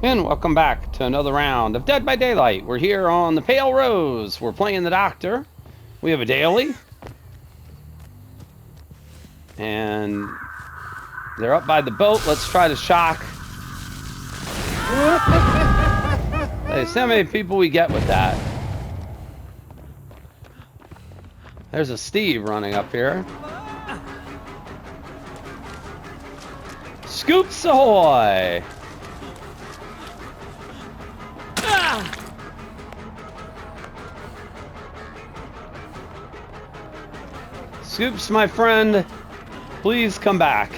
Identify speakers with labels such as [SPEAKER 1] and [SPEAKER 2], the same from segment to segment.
[SPEAKER 1] And welcome back to another round of Dead by Daylight. We're here on the Pale Rose. We're playing the Doctor. We have a daily. And they're up by the boat. Let's try to shock. Hey, see how many people we get with that. There's a Steve running up here. Scoops Ahoy! Scoops, my friend, please come back.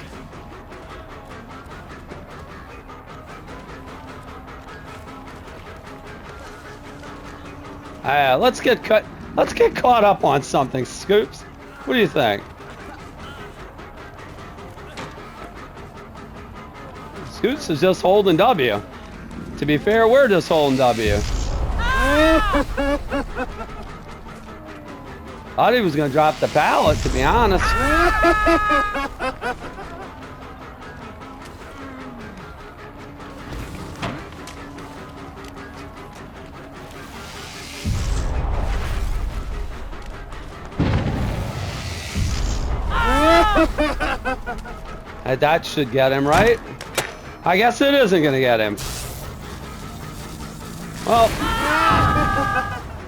[SPEAKER 1] Let's get caught up on something, Scoops. What do you think? Scoops is just holding W. To be fair, we're just holding W. Thought he was going to drop the pallet, to be honest. That should get him, right? I guess it isn't going to get him. Well,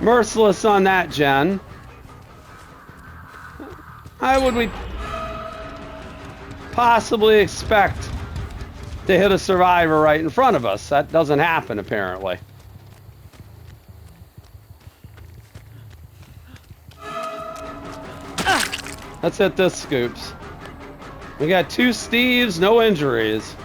[SPEAKER 1] merciless on that, Jen. How would we possibly expect to hit a survivor right in front of us? That doesn't happen, apparently. Let's hit this, Scoops. We got 2 Steves, no injuries.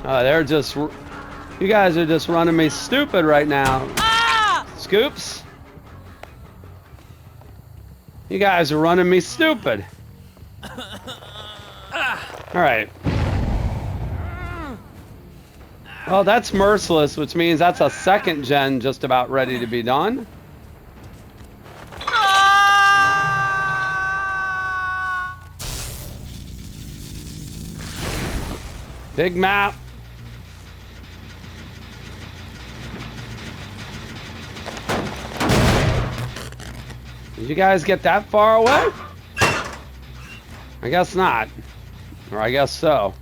[SPEAKER 1] They're just... You guys are just running me stupid right now. Scoops? You guys are running me stupid. Alright. Well, that's merciless, which means that's a second gen just about ready to be done. Big map. Did you guys get that far away? I guess not. Or I guess so.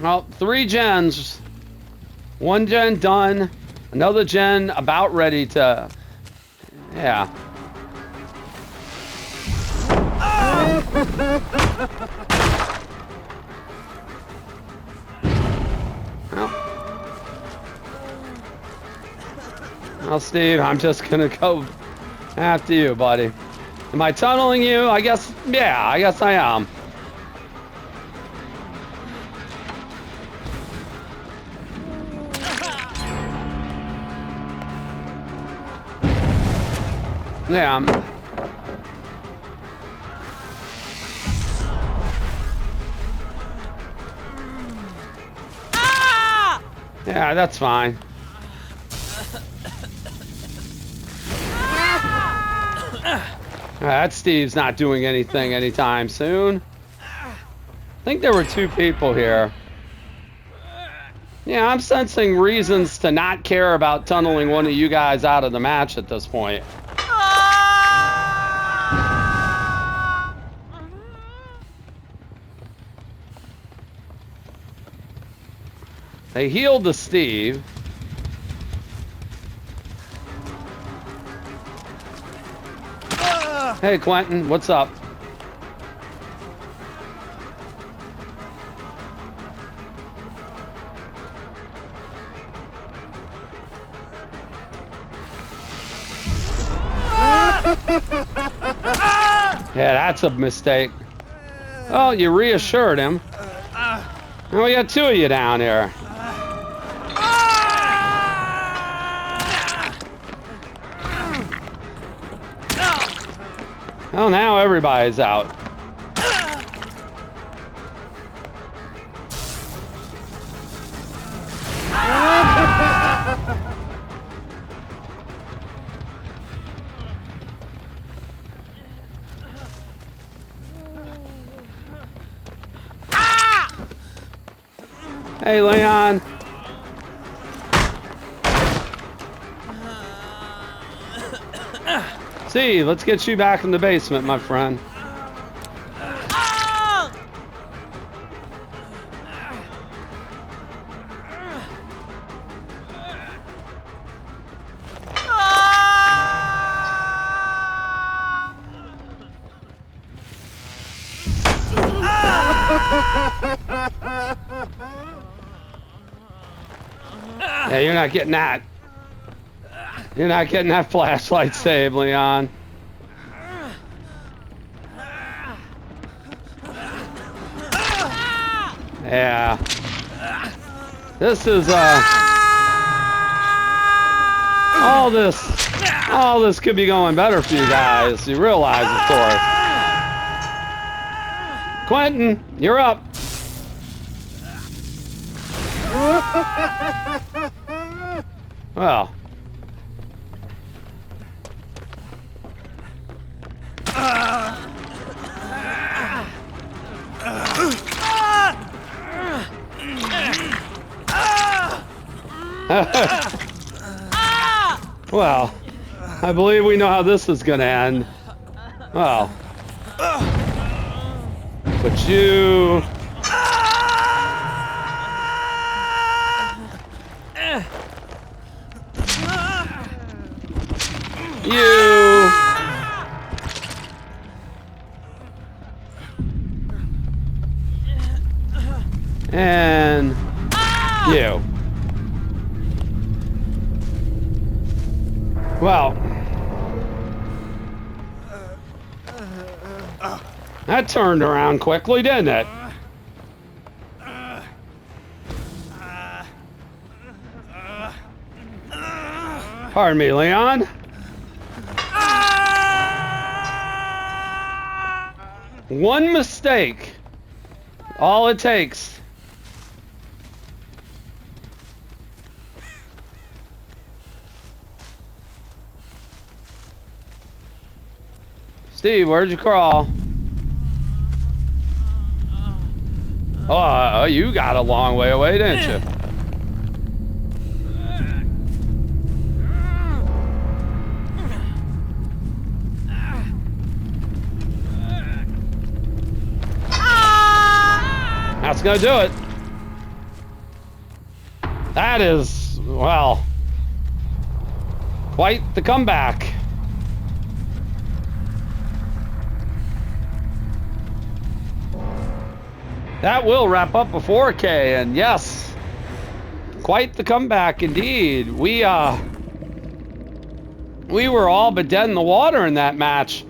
[SPEAKER 1] Well, 3 gens. 1 gen done. Another gen about ready to... Yeah. Well, Steve, I'm just gonna go after you, buddy. Am I tunneling you? I guess, yeah, I guess I am. Yeah. Yeah, that's fine. That Steve's not doing anything anytime soon. I think there were 2 people here. Yeah, I'm sensing reasons to not care about tunneling one of you guys out of the match at this point. They healed the Steve. Hey, Quentin, what's up? Yeah, that's a mistake. Oh, you reassured him. Now we got 2 of you down here. Well, now everybody's out. Hey, Leon. See, let's get you back in the basement, my friend. Yeah, you're not getting that. You're not getting that flashlight save, Leon. Yeah. This is all this could be going better for you guys. You realize, of course. Quentin, you're up. Well. Well, I believe we know how this is going to end. Well. But you... You... And... You. Well... That turned around quickly, didn't it? Pardon me, Leon. One mistake. All it takes. Steve, where'd you crawl? Oh, you got a long way away, didn't you? That's gonna do it. That is, well, quite the comeback. That will wrap up a 4K, and yes, quite the comeback indeed. We were all but dead in the water in that match,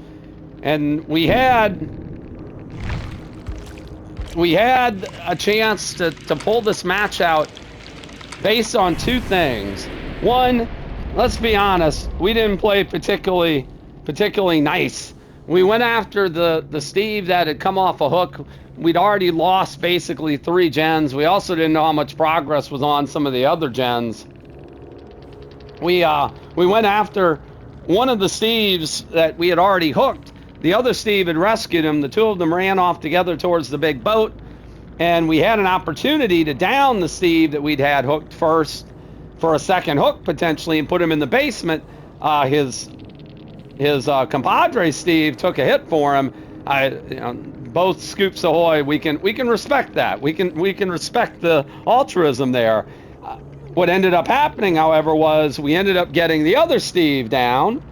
[SPEAKER 1] and we had a chance to pull this match out based on two things. One, let's be honest, we didn't play particularly nice. We went after the Steve that had come off a hook. We'd already lost basically 3 gens. We also didn't know how much progress was on some of the other gens. We went after one of the Steves that we had already hooked. The other Steve had rescued him. The two of them ran off together towards the big boat, and we had an opportunity to down the Steve that we'd had hooked first for a second hook potentially and put him in the basement. His compadre Steve took a hit for him. Both Scoops Ahoy, we can respect that. We can respect the altruism there. What ended up happening, however, was we ended up getting the other Steve down,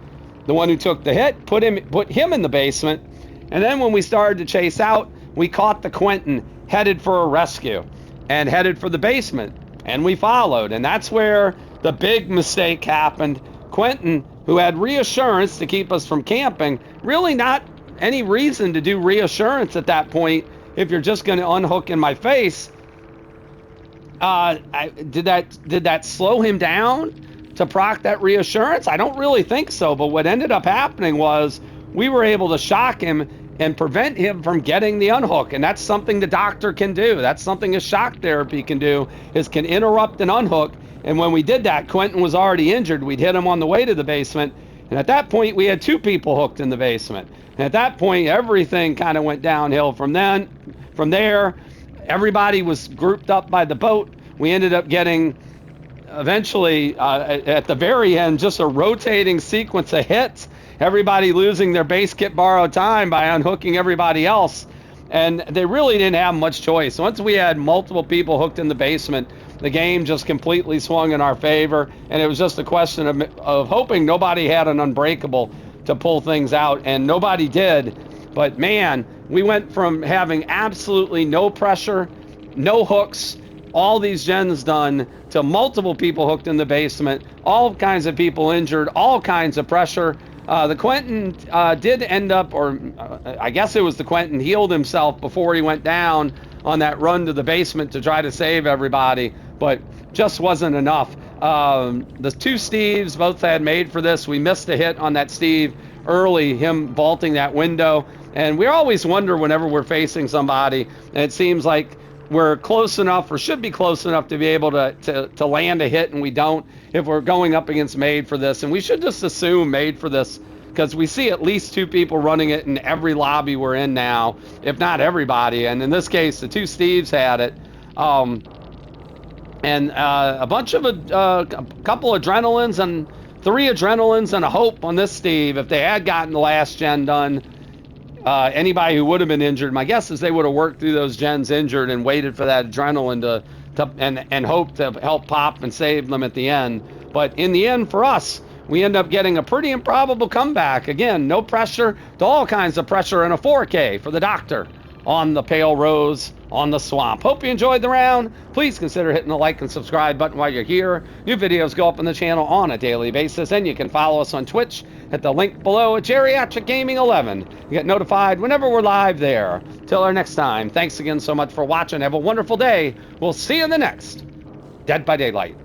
[SPEAKER 1] the one who took the hit, put him in the basement, and then when we started to chase out, we caught the Quentin headed for a rescue and headed for the basement, and we followed, and that's where the big mistake happened. Quentin, who had reassurance to keep us from camping, really not any reason to do reassurance at that point if you're just going to unhook in my face. Did that slow him down to proc that reassurance? I don't really think so, but what ended up happening was we were able to shock him and prevent him from getting the unhook. And that's something the doctor can do. That's something a shock therapy can do, is can interrupt and unhook. And when we did that, Quentin was already injured. We'd hit him on the way to the basement. And at that point, we had 2 people hooked in the basement. And at that point, everything kind of went downhill from then. From there, everybody was grouped up by the boat. We ended up getting, eventually, at the very end, just a rotating sequence of hits. Everybody losing their base kit borrowed time by unhooking everybody else. And they really didn't have much choice. Once we had multiple people hooked in the basement, the game just completely swung in our favor. And it was just a question of hoping nobody had an unbreakable to pull things out. And nobody did. But man, we went from having absolutely no pressure, no hooks, all these gens done, to multiple people hooked in the basement, all kinds of people injured, all kinds of pressure. The Quentin did end up, or I guess it was the Quentin, healed himself before he went down on that run to the basement to try to save everybody, but just wasn't enough. The 2 Steves both had made for this. We missed a hit on that Steve early, him vaulting that window. And we always wonder whenever we're facing somebody, and it seems like we're close enough, or should be close enough, to be able to land a hit, and we don't, if we're going up against Made for This. And we should just assume Made for This, because we see at least 2 people running it in every lobby we're in now, if not everybody. And in this case, the 2 Steves had it. And a bunch of a couple adrenalines and 3 adrenalines and a hope on this Steve. If they had gotten the last gen done, anybody who would have been injured, my guess is they would have worked through those gens injured and waited for that adrenaline and hope to help pop and save them at the end. But in the end, for us, we end up getting a pretty improbable comeback. Again, no pressure to all kinds of pressure, and a 4K for the doctor on the Pale Rose on the Swamp. Hope you enjoyed the round. Please consider hitting the like and subscribe button while you're here. New videos go up on the channel on a daily basis, and you can follow us on Twitch at the link below at Geriatric Gaming 11. You get notified whenever we're live there. Till our next time, thanks again so much for watching. Have a wonderful day. We'll see you in the next Dead by Daylight.